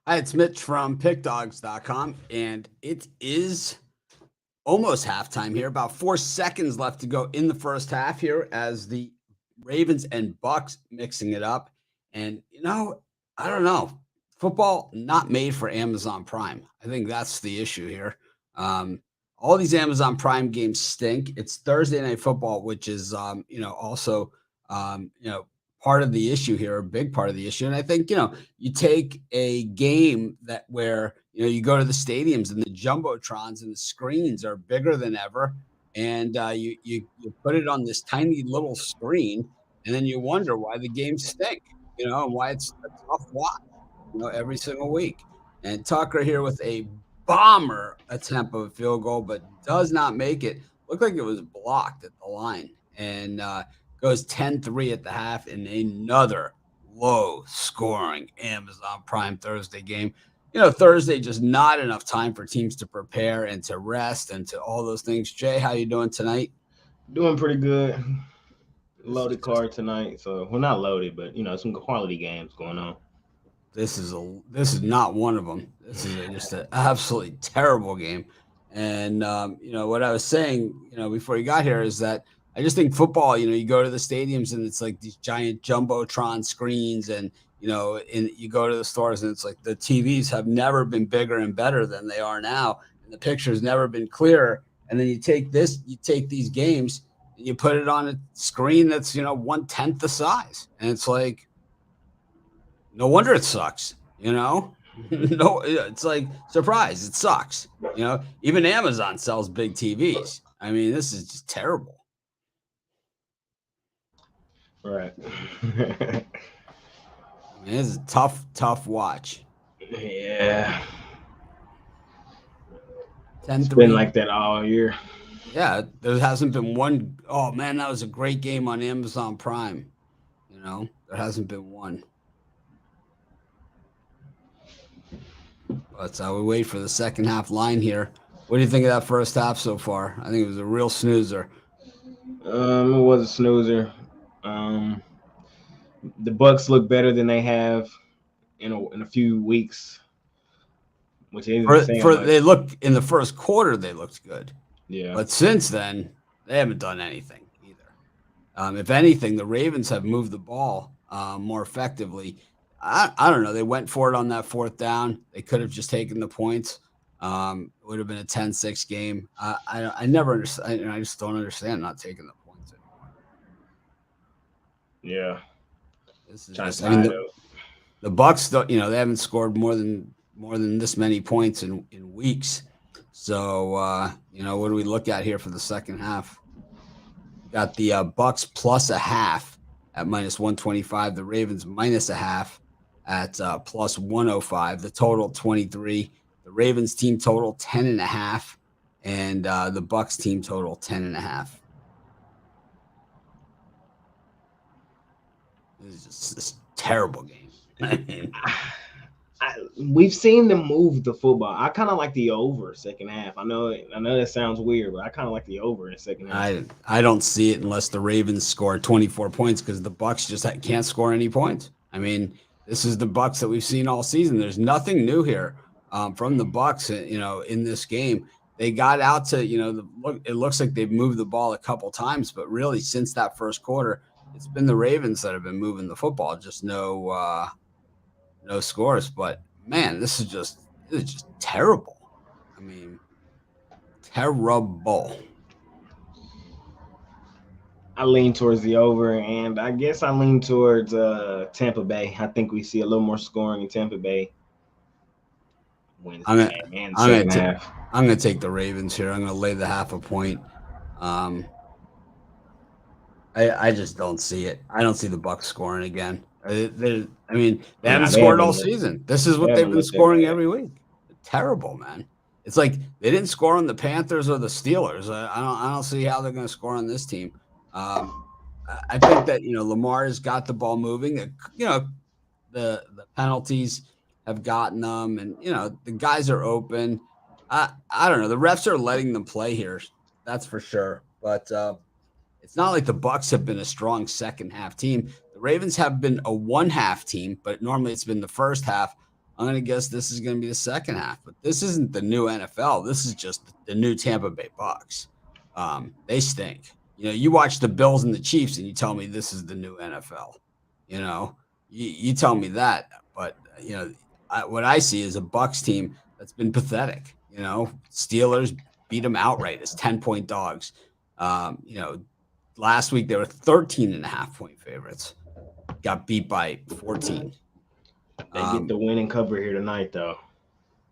Hi, it's Mitch from PickDogs.com, and it is almost halftime here. About 4 seconds left to go in the first half here as the Ravens and Bucs mixing it up. And, I don't know. Football not made for Amazon Prime. I think that's the issue here. Um, all these Amazon Prime games stink. It's Thursday Night Football, which is, also, part of the issue here, a big part of the issue. And I think, you take a game that where you go to the stadiums and the jumbotrons and the screens are bigger than ever, and you put it on this tiny little screen, and then you wonder why the games stink, and why it's a tough watch, every single week. And Tucker here with a bomber attempt of a field goal, but does not make it. Looked like it was blocked at the line, and goes 10-3 at the half in another low scoring Amazon Prime Thursday game. Thursday just not enough time for teams to prepare and to rest and to all those things. Jay, how you doing tonight? Doing pretty good. This is Loaded just card tonight, so well, not loaded, but some quality games going on. this is not one of them. This is just an absolutely terrible game. And what I was saying, before you got here is that I just think football. You go to the stadiums and it's like these giant jumbotron screens, and and you go to the stores and it's like the TVs have never been bigger and better than they are now, and the picture's never been clearer. And then you take these games and you put it on a screen that's 1/10 the size, and it's like no wonder it sucks. No, it's like surprise, it sucks. Even Amazon sells big TVs. I mean, this is just terrible. Right. I mean, it's a tough watch. Yeah. Ten It's been three. like that all year. Yeah, there hasn't been one. Oh man, that was a great game on Amazon Prime. There hasn't been one. But we wait for the second half line here. What do you think of that first half so far? I think it was a real snoozer. It was a snoozer. Um, the Bucks look better than they have in a few weeks, which isn't saying For they much. looked in the first quarter, they looked good. Yeah. But since then, they haven't done anything either. If anything, the Ravens have moved the ball more effectively. I don't know. They went for it on that fourth down. They could have just taken the points. It would have been a 10-6 game. I never understand. I just don't understand not taking the points anymore. Yeah. This is Trying just. to I mean, tie it the, up. the Bucs, they haven't scored more than this many points in weeks. So what do we look at here for the second half? Got the Bucs plus a half at -125. The Ravens minus a half at plus 105. The total 23. The Ravens team total 10 and a half, and the Bucs team total 10 and a half. This is just this terrible game. I mean, We've seen them move the football. I kind of like the over second half. I know that sounds weird, but I kind of like the over in second half. I don't see it unless the Ravens score 24 points because the Bucs just can't score any points. I mean, this is the Bucs that we've seen all season. There's nothing new here from the Bucs. In this game, they got out to it looks like they've moved the ball a couple times, but really since that first quarter, it's been the Ravens that have been moving the football. Just no scores. But man, this is just terrible. I mean, terrible. I lean towards the over, and I guess I lean towards Tampa Bay. I think we see a little more scoring in Tampa Bay wins I'm the gonna game and I'm gonna second t- half. I'm gonna take the Ravens here. I'm gonna lay the half a point. Um, I just don't see it. I don't see the Bucks scoring again. I mean, they haven't Nah, they scored all haven't looked. season. This is They what they've haven't been looked that scoring bad. every week. Terrible, man. It's like they didn't score on the Panthers or the Steelers. I don't see how they're going to score on this team. Um, I think that Lamar has got the ball moving. The penalties have gotten them, and the guys are open. I don't know. The refs are letting them play here. That's for sure. But it's not like the Bucs have been a strong second half team. The Ravens have been a one half team, but normally it's been the first half. I'm going to guess this is going to be the second half. But this isn't the new NFL. This is just the new Tampa Bay Bucs. They stink. You watch the Bills and the Chiefs, and you tell me this is the new NFL. You tell me that, but what I see is a Bucs team that's been pathetic. Steelers beat them outright as 10-point dogs. Last week they were 13.5-point favorites. Got beat by 14. They get the winning cover here tonight, though.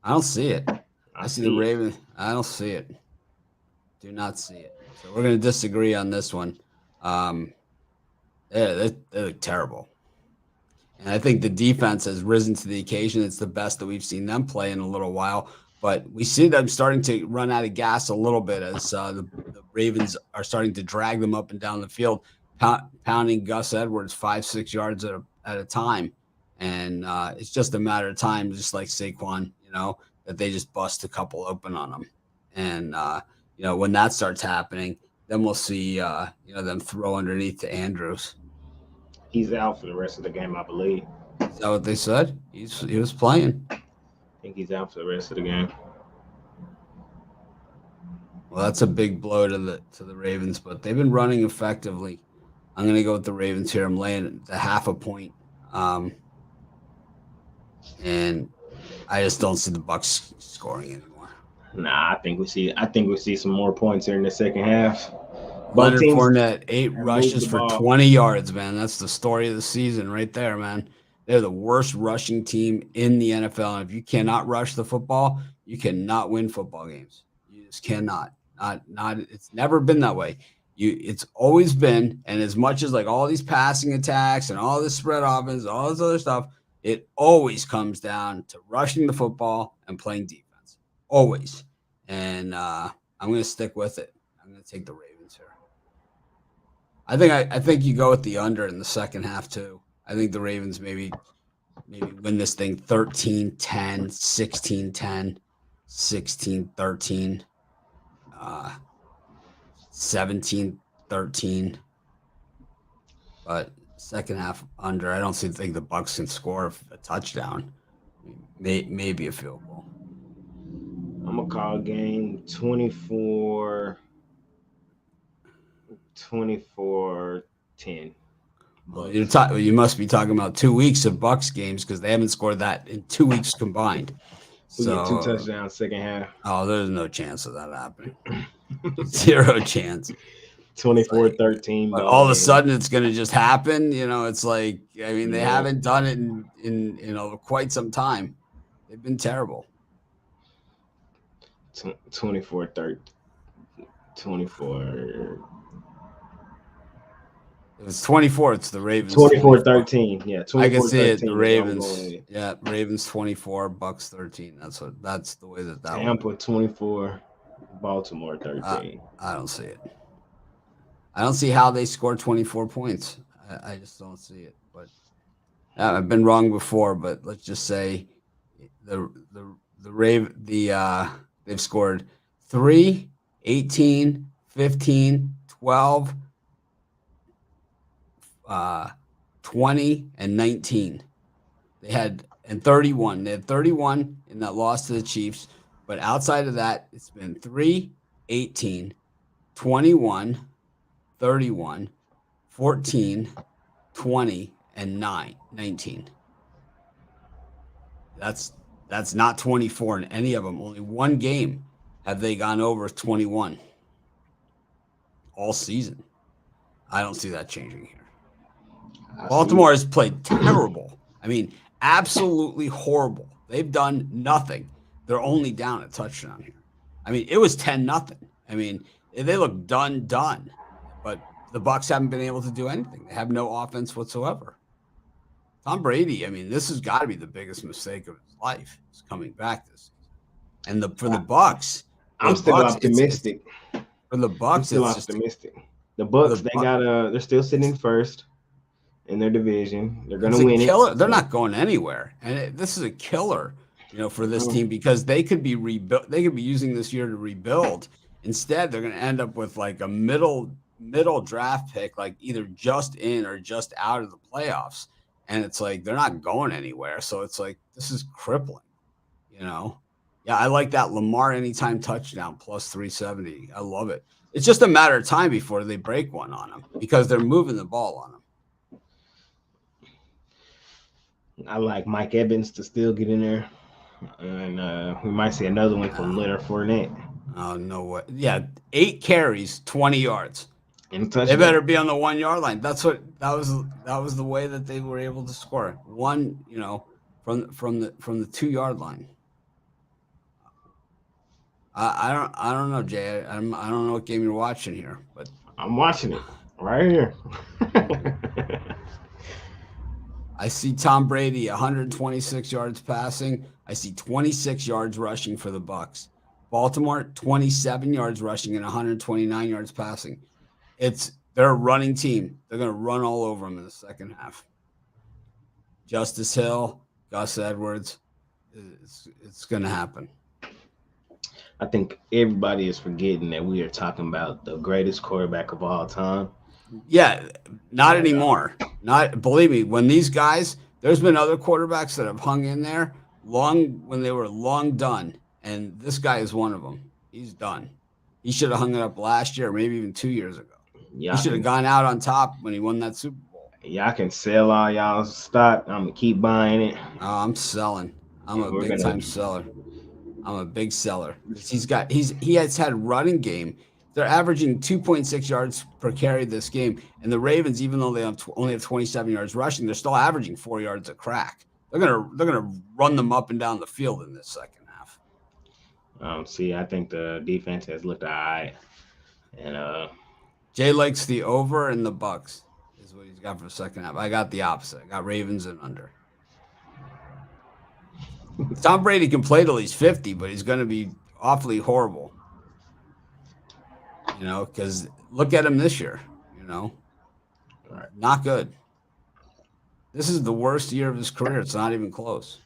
I don't see it. I see the it. Ravens. I don't see it. Do not see it. So we're going to disagree on this one. They look terrible. And I think the defense has risen to the occasion. It's the best that we've seen them play in a little while. But we see them starting to run out of gas a little bit as the Ravens are starting to drag them up and down the field, pounding Gus Edwards 5-6 yards at a time. And it's just a matter of time, just like Saquon, that they just bust a couple open on them. And, when that starts happening, then we'll see, them throw underneath to Andrews. He's out for the rest of the game, I believe. Is that what they said? He was playing. I think he's out for the rest of the game. Well, that's a big blow to the Ravens, but they've been running effectively. I'm going to go with the Ravens here. I'm laying the 0.5 point. And I just don't see the Bucs scoring anymore. Nah, I think we see some more points here in the second half. Leonard Fournette, 8 rushes for 20 yards, man. That's the story of the season right there, man. They're the worst rushing team in the NFL. And if you cannot rush the football, you cannot win football games. You just cannot. Not. It's never been that way. It's always been, and as much as like all these passing attacks and all this spread offense, all this other stuff, it always comes down to rushing the football and playing defense. Always. And I'm going to stick with it. I'm going to take the Ravens here. I think you go with the under in the second half too. I think the Ravens maybe win this thing 13-10, 16-10, 16-13, 17-13. But second half under. I don't think the Bucs can score a touchdown. Maybe a field goal. I'm gonna call game 24-10. Well, you must be talking about 2 weeks of Bucs games because they haven't scored that in 2 weeks combined. We get 2 touchdowns second half. Oh, there's no chance of that happening. Zero chance. 24-13. But all of a sudden, it's going to just happen. It's like, they haven't done it in quite some time. They've been terrible. 24-13. 24. If it's 24, it's the Ravens. 24-13. Yeah, 24-13. I can see it. The Ravens. Yeah, Ravens 24, Bucs 13. That's the way that Tampa 24, Baltimore 13. I don't see it. I don't see how they score 24 points. I just don't see it. But I've been wrong before. But let's just say they've scored 3, 18, 15, 12. 20 and 19. They had 31. They had 31 in that loss to the Chiefs. But outside of that, it's been 3, 18, 21, 31, 14, 20, and 19. That's not 24 in any of them. Only one game have they gone over 21 all season. I don't see that changing here. Baltimore has played terrible. Absolutely horrible. They've done nothing. They're only down a touchdown here. It was 10-0. They look done. But the Bucs haven't been able to do anything. They have no offense whatsoever. Tom Brady, this has got to be the biggest mistake of his life. He's coming back this season. And for the Bucs, I'm still optimistic. For the Bucs, still optimistic. The Bucs, they're still sitting first in their division. They're going to win it. They're not going anywhere. And this is a killer, for this team because they could be rebuilt. They could be using this year to rebuild. Instead, they're going to end up with like a middle draft pick, like either just in or just out of the playoffs. and it's like they're not going anywhere. So it's like this is crippling, you know. Yeah, I like that Lamar anytime touchdown plus 370. I love it. It's just a matter of time before they break one on them because they're moving the ball on them. I like Mike Evans to still get in there, and we might see another one from Leonard Fournette. Oh no way! Yeah, 8 carries, 20 yards. And They better be on the 1 yard line. That was the way that they were able to score. One, from the 2 yard line. I don't know, Jay. I don't know what game you're watching here, but I'm watching it right here. I see Tom Brady 126 yards passing. I see 26 yards rushing for the Bucs. Baltimore 27 yards rushing and 129 yards passing. They're a running team. They're going to run all over them in the second half. Justice Hill, Gus Edwards, it's going to happen. I think everybody is forgetting that we are talking about the greatest quarterback of all time. Yeah, not anymore. Not believe me, when these guys, there's been other quarterbacks that have hung in there when they were long done, and this guy is one of them. He's done. He should have hung it up last year, maybe even 2 years ago. He should have gone out on top when he won that Super Bowl. Y'all can sell all y'all's stock. I'm gonna keep buying it. Oh, I'm selling. I'm a big time seller. I'm a big seller. He has had running game. They're averaging 2.6 yards per carry this game, and the Ravens, even though they only have 27 yards rushing, they're still averaging 4 yards a crack. They're gonna run them up and down the field in this second half. I think the defense has looked all right, and Jay likes the over and the Bucs is what he's got for the second half. I got the opposite. I got Ravens and under. Tom Brady can play till he's 50, but he's going to be awfully horrible. Because look at him this year. Right. Not good. This is the worst year of his career. It's not even close.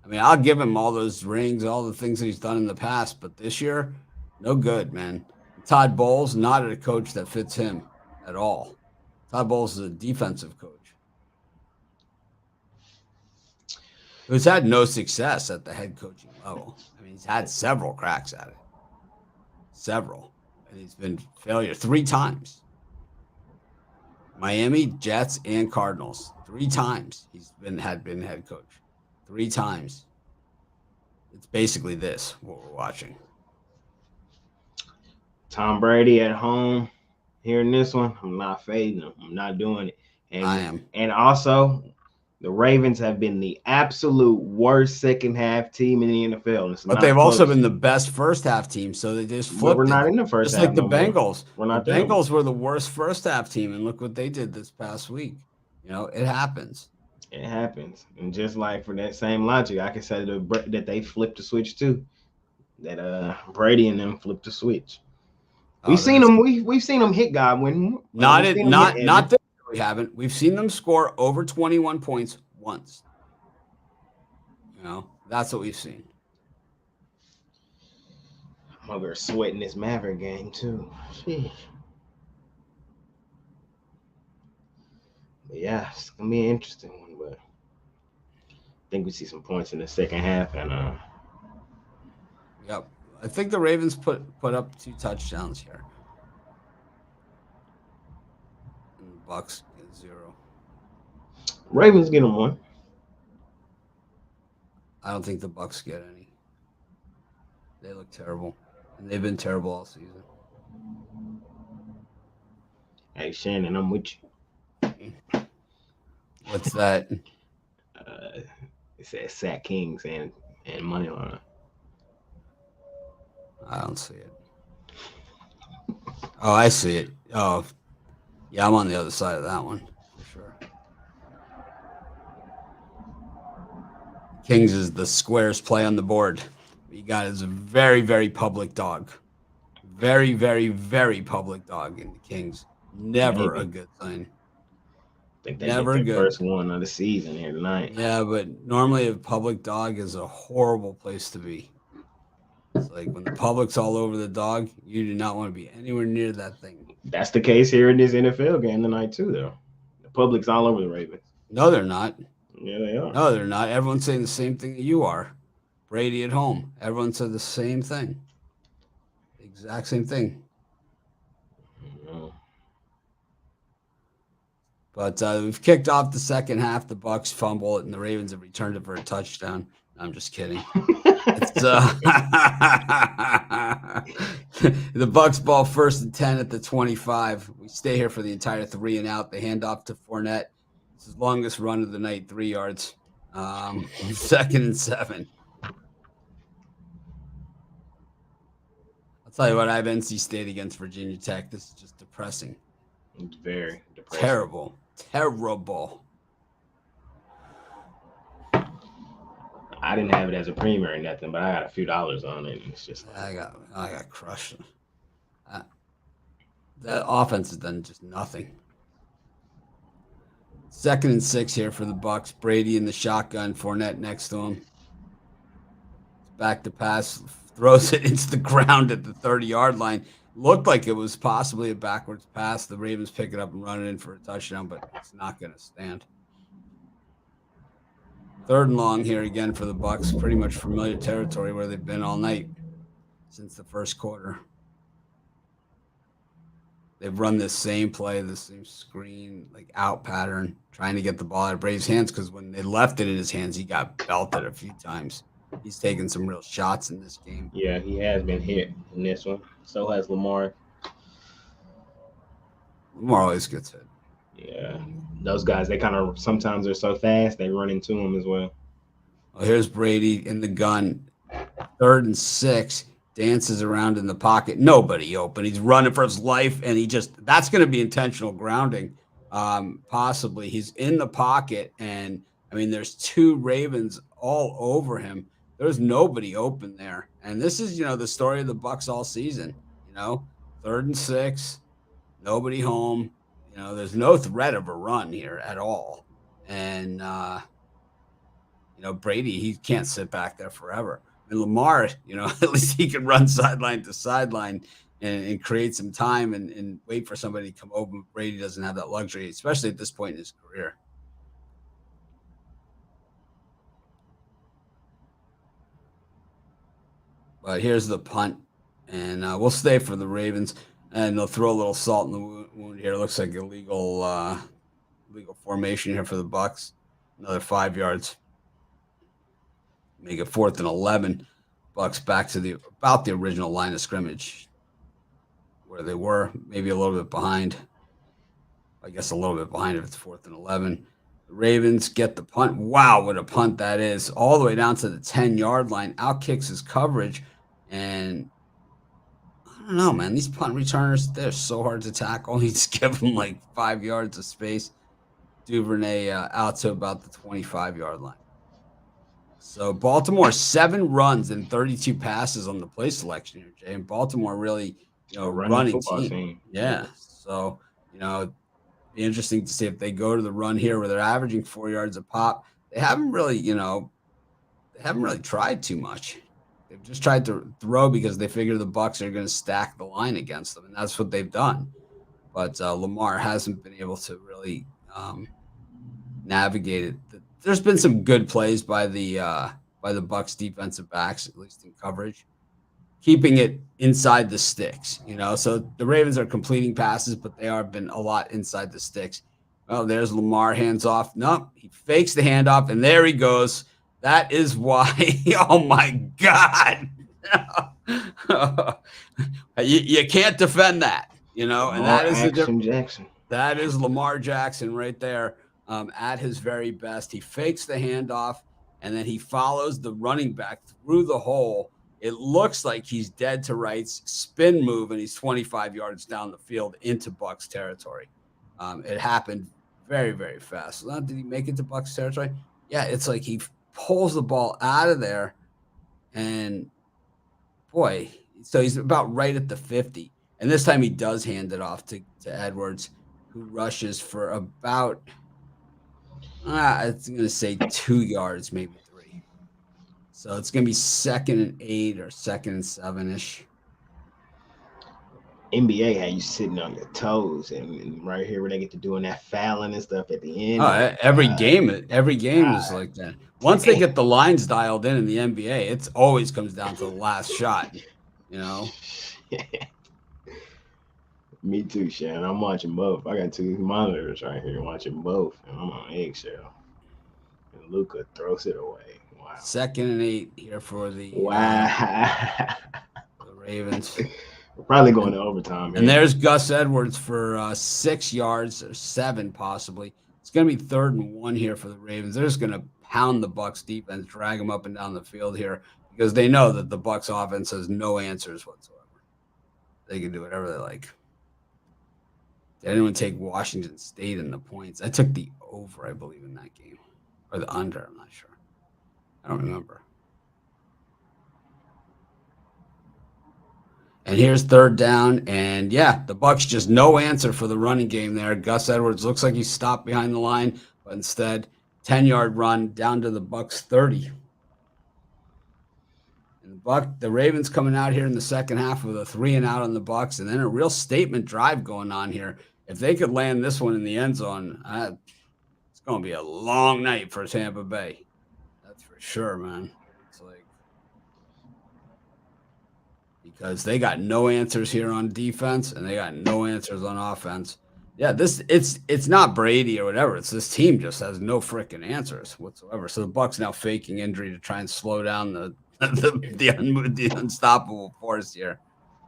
I mean, I'll give him all those rings, all the things that he's done in the past, but this year, no good, man. Todd Bowles, not a coach that fits him at all. Todd Bowles is a defensive coach who's had no success at the head coaching level. I mean, he's had several cracks at it. Several. And he's been failure 3 times. Miami, Jets, and Cardinals. 3 times he's been head coach. 3 times. It's basically this, what we're watching. Tom Brady at home, hearing this one, I'm not fading him. I'm not doing it. And I am. And also, the Ravens have been the absolute worst second half team in the NFL. But they've also been the best first half team, so they just flipped. We're not in the first half. Just like the Bengals. We're not the Bengals were the worst first half team, and look what they did this past week. It happens. It happens. And just like for that same logic, I can say that they flipped the switch too. That Brady and them flipped the switch. We've seen them. We've seen them hit Godwin. Not that we haven't. We've seen them score over 21 points once. That's what we've seen. I'm over sweating this Maverick game too. Sheesh. But yeah, it's gonna be an interesting one. But I think we see some points in the second half, and Yep. I think the Ravens put up 2 touchdowns here. And the Bucs get 0. Ravens get them 1. I don't think the Bucs get any. They look terrible. And they've been terrible all season. Hey Shannon, I'm with you. What's that? It says Sack Kings and money line. I don't see it. Oh, I see it. Oh, yeah, I'm on the other side of that one for sure. Kings is the squares play on the board. What you got is a very, very public dog. Very, very, very public dog in the Kings. Never a good sign. I think they Never get the good. First one of the season here tonight. Yeah, but normally a public dog is a horrible place to be. It's like when the public's all over the dog, you do not want to be anywhere near that thing. That's the case here in this NFL game tonight too, though. The public's all over the Ravens. No, they're not. Yeah, they are. No, they're not. Everyone's saying the same thing that you are. Brady at home. Everyone said the same thing. The exact same thing. But we've kicked off the second half. The Bucs fumble it, and the Ravens have returned it for a touchdown. I'm just kidding. It's, the Bucs ball 1st and 10 at the 25. We stay here for the entire 3 and out. They hand off to Fournette. It's his longest run of the night, 3 yards. 2nd and 7. I'll tell you what, I have NC State against Virginia Tech. This is just depressing. It's very depressing. Terrible. I didn't have it as a premier or nothing, but I got a few dollars on it. And it's just I got crushed. That offense has done just nothing. 2nd and 6 here for the Bucs. Brady in the shotgun. Fournette next to him. Back to pass. Throws it into the ground at the 30-yard line. Looked like it was possibly a backwards pass. The Ravens pick it up and run it in for a touchdown, but it's not going to stand. 3rd and long here again for the Bucs. Pretty much familiar territory where they've been all night since the first quarter. They've run this same play, the same screen, like out pattern, trying to get the ball out of Brady's hands, because when they left it in his hands, he got belted a few times. He's taken some real shots in this game. Yeah, he has been hit in this one. So has Lamar. Lamar always gets hit. Yeah, those guys, they kind of, sometimes they're so fast, they run into him as well. Well, here's Brady in the gun. 3rd and 6. Dances around in the pocket. Nobody open. He's running for his life, and that's going to be intentional grounding. Possibly. He's in the pocket, and, I mean, there's 2 Ravens all over him. There's nobody open there. And this is, the story of the Bucs all season. 3rd and 6, nobody home. There's no threat of a run here at all. And, Brady, he can't sit back there forever. And Lamar, at least he can run sideline to sideline and create some time and wait for somebody to come open. Brady doesn't have that luxury, especially at this point in his career. But here's the punt, and we'll stay for the Ravens, and they'll throw a little salt in the wound here. It looks like illegal formation here for the Bucs. Another 5 yards. Make it 4th and 11. Bucs back to about the original line of scrimmage where they were, maybe a little bit behind. I guess a little bit behind if it's 4th and 11. The Ravens get the punt. Wow, what a punt that is. All the way down to the 10-yard line. Outkicks his coverage. And I don't know, man. These punt returners, they're so hard to tackle. You just give them like 5 yards of space. Duvernay out to about the 25-yard line. So Baltimore, 7 runs and 32 passes on the play selection here, Jay. And Baltimore really, running team. Yeah. So, be interesting to see if they go to the run here where they're averaging 4 yards a pop. They haven't really, tried too much. They've just tried to throw because they figure the Bucs are going to stack the line against them, and that's what they've done. But Lamar hasn't been able to really navigate it. There's been some good plays by the Bucs defensive backs, at least in coverage, keeping it inside the sticks. So the Ravens are completing passes, but they have been a lot inside the sticks. Oh, there's Lamar, hands off. Nope, he fakes the handoff, and there he goes. That is why. Oh my God, you can't defend that. And that is Jackson. That is Lamar Jackson right there. At his very best. He fakes the handoff, and then he follows the running back through the hole. It looks like he's dead to rights, spin move, and he's 25 yards down the field into Bucs territory. It happened very, very fast. Now, did he make it to Bucs territory? Yeah, it's like he pulls the ball out of there, and boy, so he's about right at the 50. And this time he does hand it off to Edwards, who rushes for about – it's going to say 2 yards, maybe 3. So it's going to be 2nd and 8 or 2nd and 7-ish. NBA had you sitting on your toes, and right here where they get to doing that fouling and stuff at the end. Oh, Oh every God, game is God like that. Once they damn. get the lines dialed in the NBA, it's always comes down to the last shot. You know, Me too, Shannon. I'm watching both. I got two monitors right here watching both, and I'm on eggshell. And Luca throws it away. Wow. 2nd and 8 here for Wow. the Ravens. We're probably going And to overtime and here. there's Gus Edwards for 6 yards or 7 possibly. It's going to be 3rd and 1 here for the Ravens. They're just going to pound the Bucs defense, drag them up and down the field here because they know that the Bucs offense has no answers whatsoever. They can do whatever they like. Did anyone take Washington State in the points? I took the over, I believe, in that game, or the under. I'm not sure. I don't remember. And here's 3rd down, and yeah, the Bucs just no answer for the running game there. Gus Edwards looks like he stopped behind the line, but instead 10-yard run down to the Bucs 30. And the Ravens coming out here in the second half with a 3-and-out on the Bucs, and then a real statement drive going on here. If they could land this one in the end zone, it's going to be a long night for Tampa Bay. That's for sure, man. It's like because they got no answers here on defense and they got no answers on offense. Yeah, it's not Brady or whatever. It's this team just has no freaking answers whatsoever. So the Bucs now faking injury to try and slow down the unstoppable force here.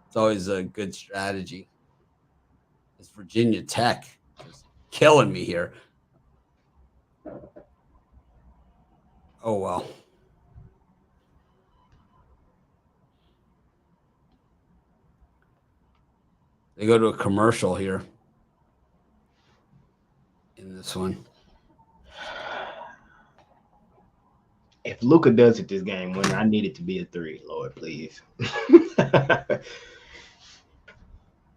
It's always a good strategy. It's Virginia Tech just killing me here. Oh well. They go to a commercial here in this one. If Luca does it this game, when I need it to be a 3, Lord, please.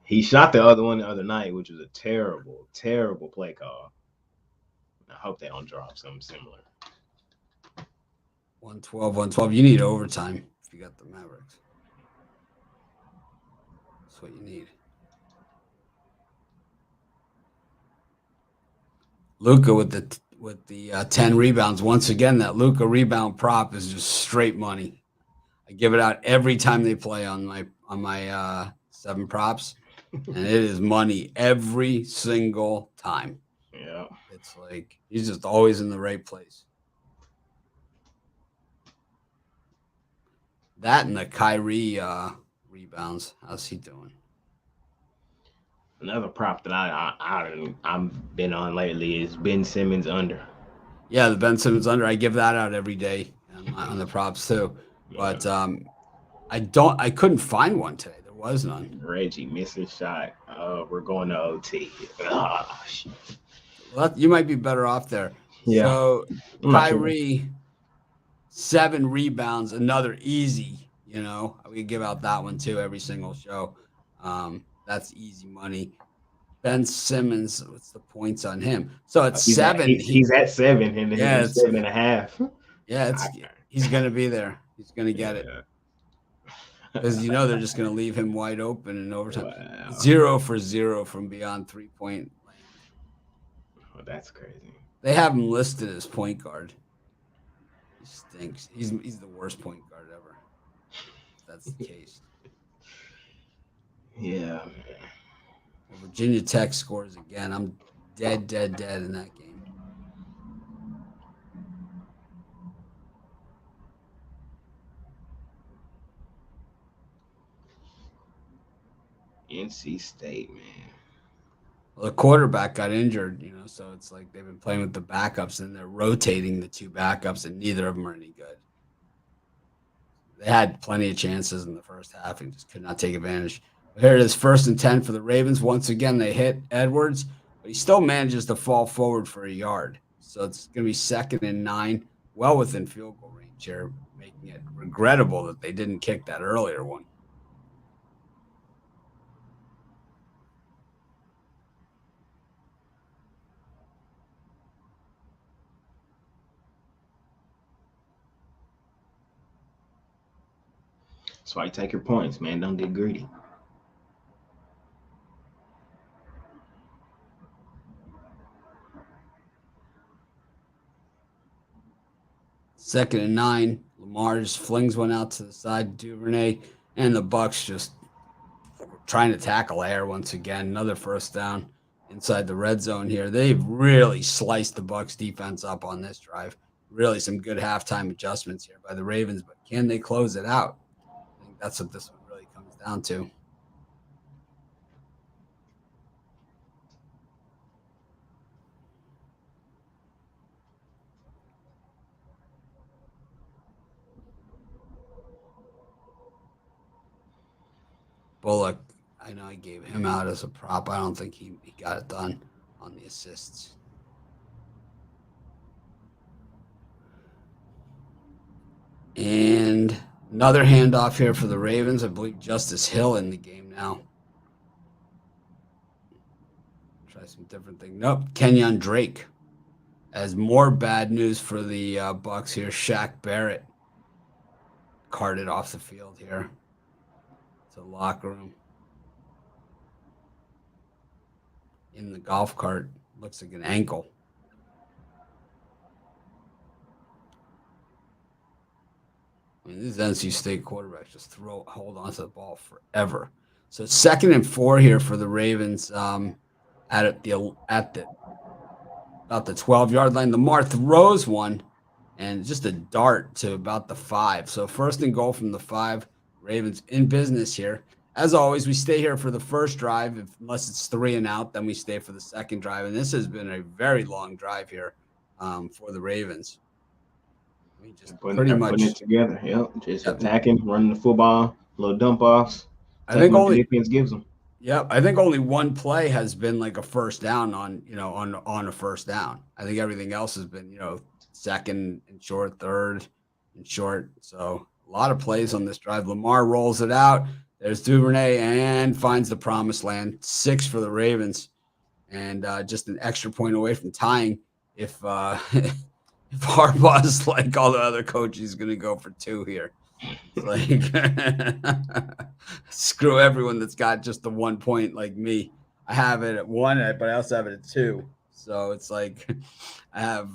He shot the other one the other night, which was a terrible, terrible play call. I hope they don't drop something similar. 112, 112. You need overtime if you got the Mavericks. That's what you need. Luca with the 10 rebounds. Once again, that Luca rebound prop is just straight money. I give it out every time they play on my 7 props, and it is money every single time. Yeah. It's like he's just always in the right place. That and the Kyrie rebounds. How's he doing? Another prop that I've been on lately is Ben Simmons under. Yeah, the Ben Simmons under. I give that out every day on the props too. But I couldn't find one today. There was none. Reggie missing shot. We're going to OT. Oh, shit. Well, you might be better off there. Yeah. So I'm not Kyrie, 7 rebounds, another easy. You know, we give out that one too every single show. That's easy money. Ben Simmons, what's the points on him? So it's 7. He's at 7, and Yeah, he's 7.5. Yeah, he's gonna be there. He's gonna get it because they're just gonna leave him wide open in overtime. Wow. 0 for 0 from beyond 3-point land. Oh, that's crazy. They have him listed as point guard. He stinks. He's the worst point guard ever. If that's the case. Yeah. Well, Virginia Tech scores again. I'm dead in that game. NC State, man. Well, the quarterback got injured, so it's like they've been playing with the backups and they're rotating the 2 backups, and neither of them are any good. They had plenty of chances in the first half and just could not take advantage. But here it is, 1st and 10 for the Ravens. Once again, they hit Edwards, but he still manages to fall forward for a yard. So it's going to be 2nd and 9, well within field goal range here, making it regrettable that they didn't kick that earlier one. That's why you take your points, man. Don't get greedy. 2nd and 9. Lamar just flings one out to the side. Duvernay and the Bucs just trying to tackle air once again. Another first down inside the red zone here. They've really sliced the Bucs defense up on this drive. Really some good halftime adjustments here by the Ravens, but can they close it out? I think that's what this one really comes down to. Bullock, I know I gave him out as a prop. I don't think he got it done on the assists. And another handoff here for the Ravens. I believe Justice Hill in the game now. Try some different thing. Nope, Kenyon Drake. As more bad news for the Bucs here. Shaq Barrett carted off the field here to the locker room. In the golf cart. Looks like an ankle. I mean, these NC State quarterbacks just hold on to the ball forever. So 2nd and 4 here for the Ravens at the about the 12-yard line. Lamar throws one and just a dart to about the 5. So 1st and goal from the 5. Ravens in business here. As always, we stay here for the first drive. Unless it's 3 and out, then we stay for the second drive. And this has been a very long drive here for the Ravens. We just putting it together. Yep, just attacking, running the football, little dump offs. I think only the defense gives them. Yep, I think only one play has been like a first down on a first down. I think everything else has been 2nd and short, 3rd and short. So a lot of plays on this drive. Lamar rolls it out. There's Duvernay and finds the promised land. 6 for the Ravens, and just an extra point away from tying. If if Harbaugh's like all the other coaches, he's going to go for 2 here. Like, screw everyone that's got just the 1 point like me. I have it at 1, but I also have it at 2. So it's like I have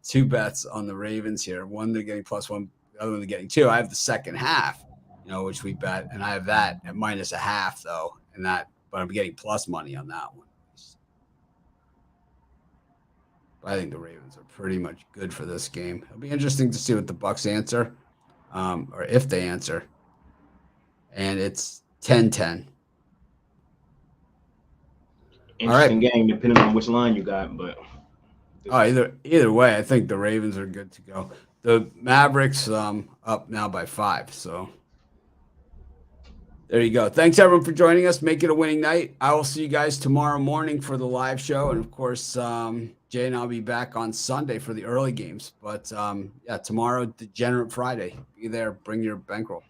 2 bets on the Ravens here. One, they're getting +1. The other one, they're getting 2. I have the second half, which we bet, and I have that at -0.5 though, but I'm getting plus money on that one. I think the Ravens are pretty much good for this game. It'll be interesting to see what the Bucs answer, or if they answer. And it's 10-10. Interesting game, depending on which line you got. But either way, I think the Ravens are good to go. The Mavericks up now by 5. So there you go. Thanks, everyone, for joining us. Make it a winning night. I will see you guys tomorrow morning for the live show. And, of course, Jay and I'll be back on Sunday for the early games. But, tomorrow, Degenerate Friday. Be there. Bring your bankroll.